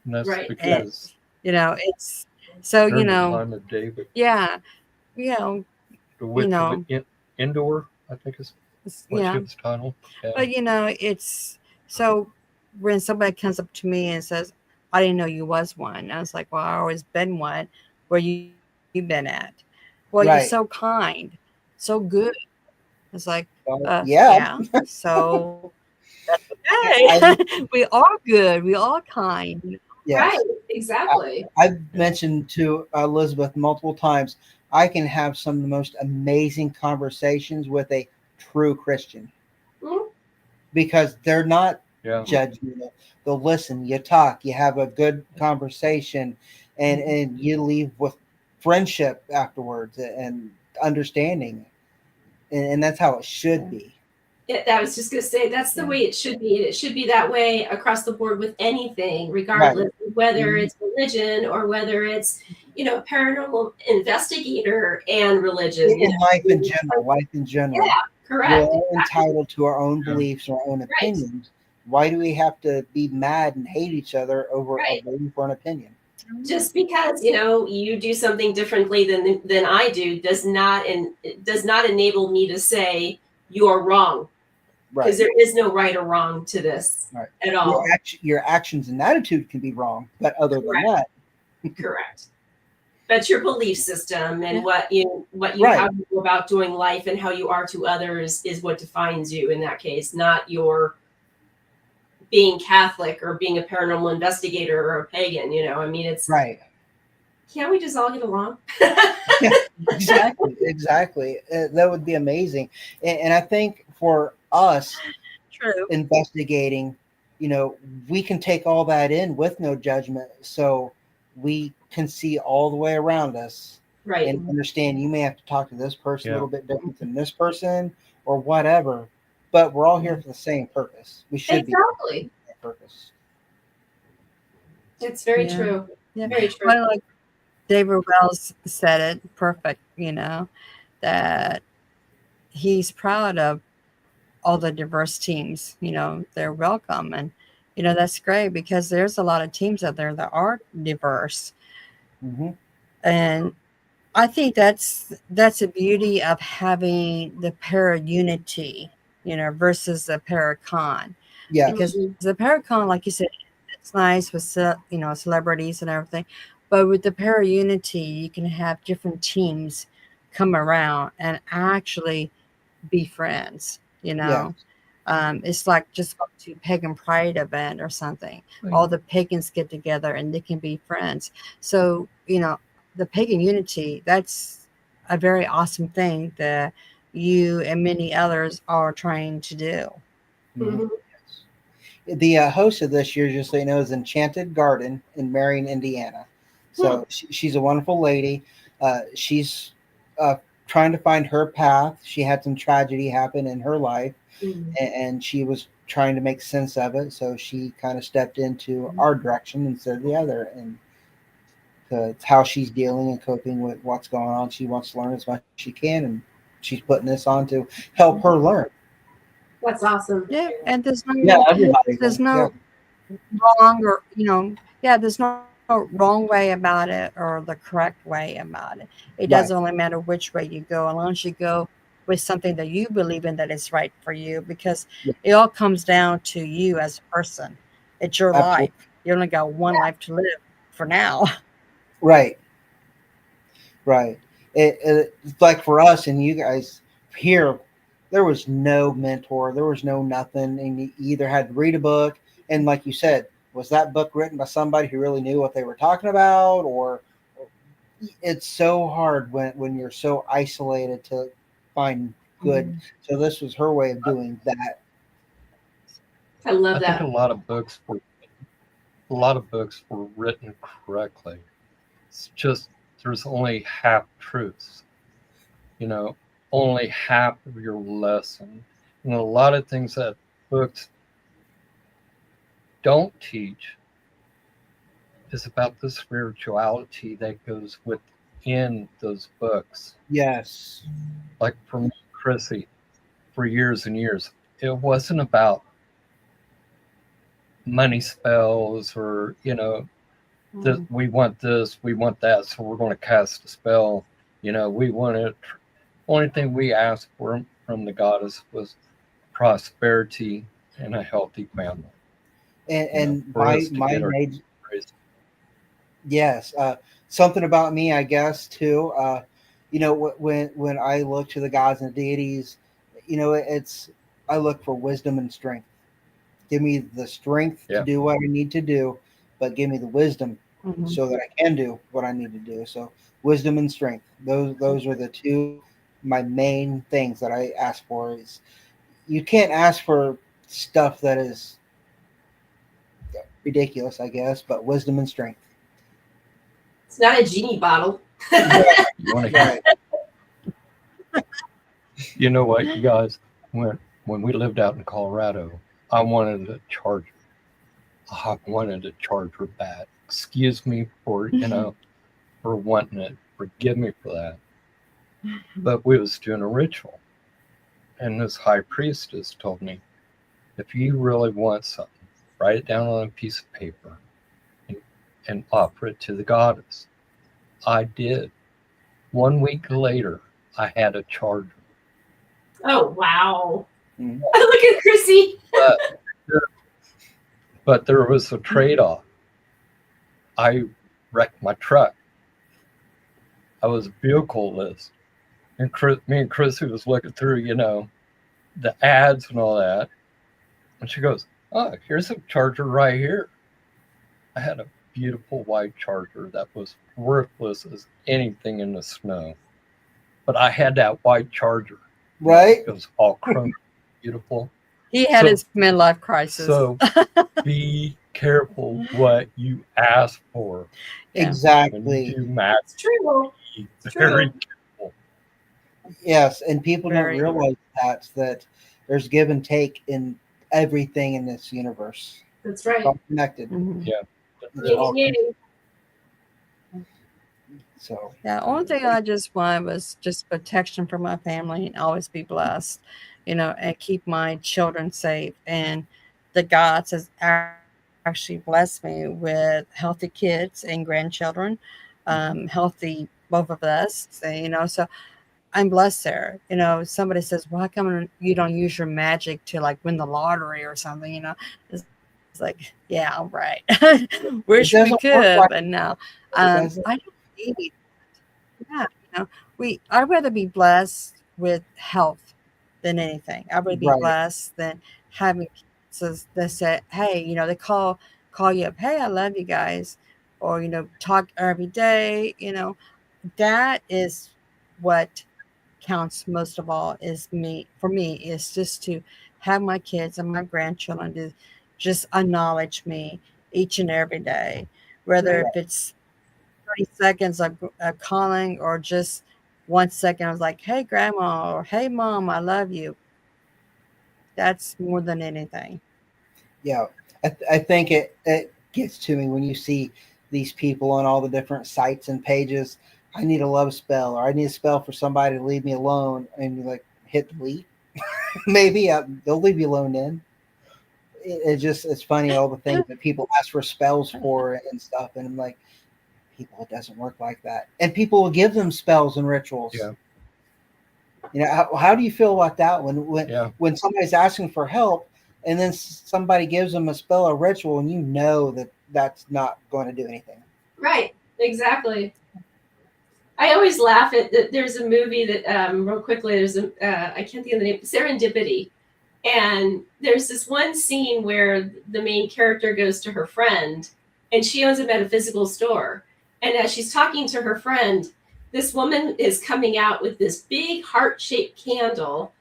And that's Right. and because it's so during the time of David, yeah, you know the you Witch of know Endor, I think is what she yeah. was titled. Yeah. But it's so when somebody comes up to me and says, "I didn't know you was one," I was like, "Well, I always been one. Where you been at?" Well, you're Right. so kind, so good. It's like, Yeah. yeah. So that's I okay. We all good. We all kind. Right. yes. I, Exactly. I've Yeah. mentioned to Elizabeth multiple times. I can have some of the most amazing conversations with a true Christian Mhm. because they're not Yeah. judgmental. They'll listen, you talk, you have a good conversation, and Mhm. you leave with friendship afterwards and understanding, and that's how it should Yeah. be. I was just going to say that's the Yeah. way it should be. And it should be that way across the board with anything, Right. regardless of whether Mhm. it's religion or whether it's, paranormal investigator and religion. In life in general, Yeah, we're correct. all entitled to our own Yeah. beliefs, our own Right. opinions. Why do we have to be mad and hate each other over a Right. belief or an opinion? Just because you do something differently than I do does not enable me to say you're wrong, because Right. there is no right or wrong to this Right. at all. Your actions and attitude can be wrong, but other than Correct. that, Correct. But your belief system and Yeah. what you right. how you go about doing life and how you are to others is what defines you in that case, not your being Catholic or being a paranormal investigator or a pagan. I mean, Right. can't we just all get along? Exactly. That would be amazing. And I think for us True. investigating, we can take all that in with no judgment. So we can see all the way around us Right. and understand you may have to talk to this person a Yeah. little bit different than this person or whatever. But we're all here for the same purpose. We should be Exactly. for the same purpose. It's very Yeah. true. Yeah. Very true. Well, like David Wells said it perfect. That he's proud of all the diverse teams. They're welcome, and that's great because there's a lot of teams out there that are diverse, Mm-hmm. and I think that's the beauty of having the para unity, versus the paracon. Yes. Because Mhm. the paracon, like you said, it's nice with celebrities and everything, But with the para unity, you can have different teams come around and actually be friends, you Yeah. know. It's like just go to pagan pride event or something. Like, All the pagans get together and they can be friends. So, the pagan unity, that's a very awesome thing that you and many others are trying to do. Mhm. Mhm. The host of this year, just so you know, is Enchanted Garden in Marion, Indiana. Hmm. So she's a wonderful lady. She's uh, trying to find her path. She had some tragedy happen in her life, Mhm. and she was trying to make sense of it. So she kind of stepped into our direction instead of the other, and it's how she's dealing and coping with what's going on. She wants to learn as much as she can, and she's putting this on to help her learn. That's awesome. Yeah, and Yeah, everybody. there's Yeah, no wrong or yeah, there's no wrong way about it or the correct way about it. It doesn't right. really matter which way you go, as long as you go with something that you believe in that is right for you, because Yeah, it all comes down to you as a person. It's your life. absolutely. You only got one life to live for now. Right. Right. It's like for us and you guys here, there was no mentor, there was no nothing, and you either had to read a book, and like you said, was that book written by somebody who really knew what they were talking about, or it's so hard when you're so isolated to find good. Mhm. So this was her way of doing that. I love I think that. a lot of books were written correctly. It's just there's only half truths, you know, only half of your lesson. And a lot of things that books don't teach is about the spirituality that goes within those books. Yes. Like for me, Chrissy, for years and years, it wasn't about money spells or, Mhm. we want this, we want that, so we're going to cast a spell. We wanted, only thing we asked for from the goddess was prosperity and a healthy family, And for my us to my get our major. raised. Yes, something about me, I guess, too. When I look to the gods and the deities, it's I look for wisdom and strength. Give me the strength to Yeah. do what I need to do, but give me the wisdom Mhm. so that I can do what I need to do. So wisdom and strength. Those are the two my main things that I ask for. Is you can't ask for stuff that is ridiculous, I guess, but wisdom and strength. It's not a genie bottle. You want to hear, Right. you know what, you guys, when we lived out in Colorado, I wanted a charger. I wanted a charger bad. Excuse me for, for wanting it. Forgive me for that. But we was doing a ritual, and this high priestess told me, if you really want something, write it down on a piece of paper and, and offer it to the goddess. I did. 1 week later, I had a charger. Oh wow! Mhm. Look at Chrissy. But there, but there was a trade-off. I wrecked my truck. I was vehicleless, and me and Chrissy was looking through, the ads and all that, and she goes, "Oh, here's a charger right here." I had a beautiful white charger that was worthless as anything in the snow, but I had that white charger. Right. It was all chrome, beautiful. He had So, his midlife crisis. so be careful what you ask for Yeah. when you Exactly. do math. It's true. Be It's very true. careful. Yes, and people don't Very. realize that there's give and take in everything in this universe. That's It's right. all connected. Mhm. Yeah. It's Yin all and yang. so. Yeah, only thing I just want was just protection for my family and always be blessed, and keep my children safe. And the gods has actually blessed me with healthy kids and grandchildren, healthy both of us. So I'm blessed there. Somebody says, "Well, how come you don't use your magic to like win the lottery or something?" It's like, like, yeah, all right. It Wish we doesn't work could, like but no. it doesn't. I don't need that. I'd rather be blessed with health than anything. I'd rather be Right. blessed than having kids that say, hey, they call you up, hey, I love you guys, or talk every day. That is what counts most of all is me for me is just to have my kids and my grandchildren to just acknowledge me each and every day, whether Right. if it's 30 seconds of calling or just 1 second I was like, hey grandma or hey mom, I love you. That's more than anything. Yeah, I think it gets to me when you see these people on all the different sites and pages. I need a love spell, or I need a spell for somebody to leave me alone, and you like hit delete. Maybe they'll leave you alone. Then it's funny all the things that people ask for spells for and stuff, and I'm like, people, it doesn't work like that. And people will give them spells and rituals. Yeah. How do you feel about that Yeah. when somebody's asking for help and then somebody gives them a spell or ritual and you know that that's not going to do anything? Right. Exactly. I always laugh at that. There's a movie that, real quickly, there's I can't think of the name, Serendipity. And there's this one scene where the main character goes to her friend and she owns a metaphysical store. And as she's talking to her friend, this woman is coming out with this big heart shaped candle.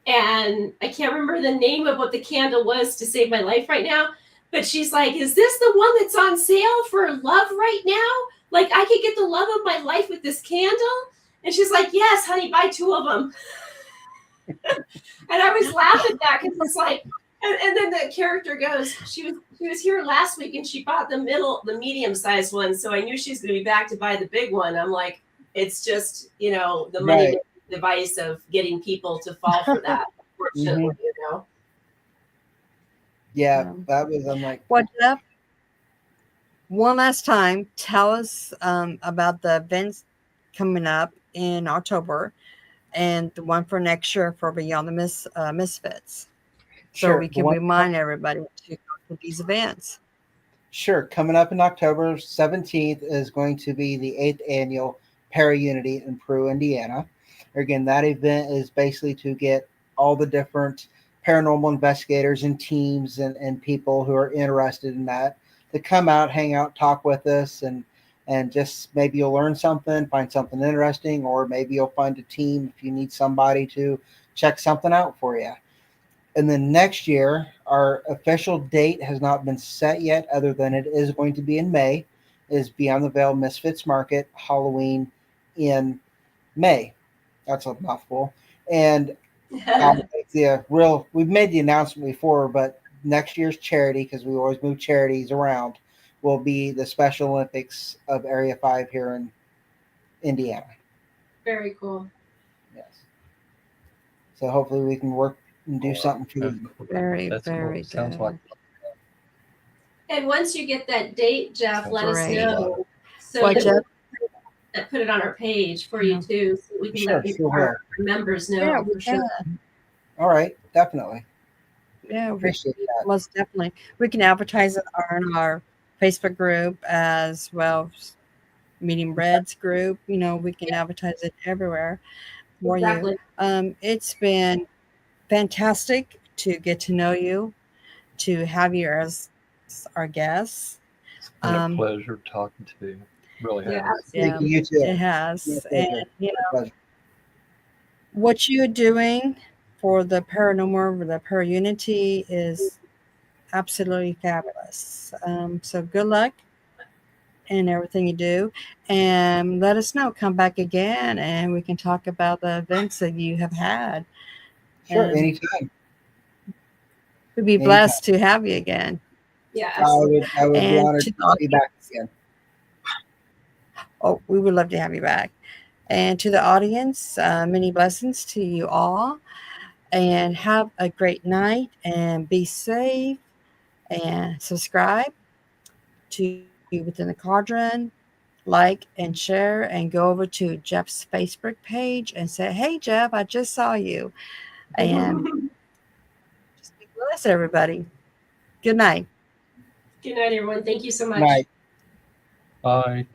And I can't remember the name of what the candle was to save my life right now. But she's like, is this the one that's on sale for love right now? Like, I could get the love of my life with this candle? And she's like, yes, honey, buy 2 of them. And I always laugh at that because it's like, and then the character goes, she was here last week and she bought the medium sized one, so I knew she's going to be back to buy the big one. I'm like, it's just the money Right. device of getting people to fall for that. Unfortunately, Yeah, that was. I'm like, What, Jeff? One last time, tell us about the events coming up in October and the one for next year for Beyond the Misfits. So sure. we can remind everybody to go to these events. Sure. Coming up in October 17th is going to be the 8th annual Para-Unity in Peru, Indiana. Again, that event is basically to get all the different paranormal investigators and teams and people who are interested in that to come out, hang out, talk with us, and just maybe you'll learn something, find something interesting, or maybe you'll find a team if you need somebody to check something out for you. And then next year, our official date has not been set yet, other than it is going to be in May, is Beyond the Veil Misfits Market, Halloween in May. That's a mouthful. And we've made the announcement before, but next year's charity, because we always move charities around, will be the Special Olympics of Area 5 here in Indiana. Very cool. Yes. So hopefully we can work and do something for them. Very, That's cool. very Sounds good. like And once you get that date, Jeff, let us Great. know so What, that Jeff? we put it on our page for you too, so we can Sure, let people, our members know. Yeah, for we sure. can. All right, definitely. Yeah, Appreciate that. most definitely. We can advertise it on our Facebook group as well as Medium Red's group. We can advertise it everywhere for Exactly. you. It's been fantastic to get to know you, to have you as our guest. it's been a pleasure talking to you. Really Yeah, has. Yeah, Thank you too. it has. My And pleasure. Pleasure. what you're doing for the paranormal, the Para-Unity is absolutely fabulous. So good luck in everything you do, and let us know. Come back again, and we can talk about the events that you have had. Sure, And anytime. we'd be blessed to have you again. Yeah, I absolutely. would be And honored to to be back again. Oh, we would love to have you back. And to the audience, many blessings to you all, and have a great night, and be safe, and subscribe to Within the Cauldron, like and share, and go over to Jeff's Facebook page and say, hey, Jeff, I just saw you. And just be blessed, everybody. Good night. Good night, everyone. Thank you so much. Night. Bye.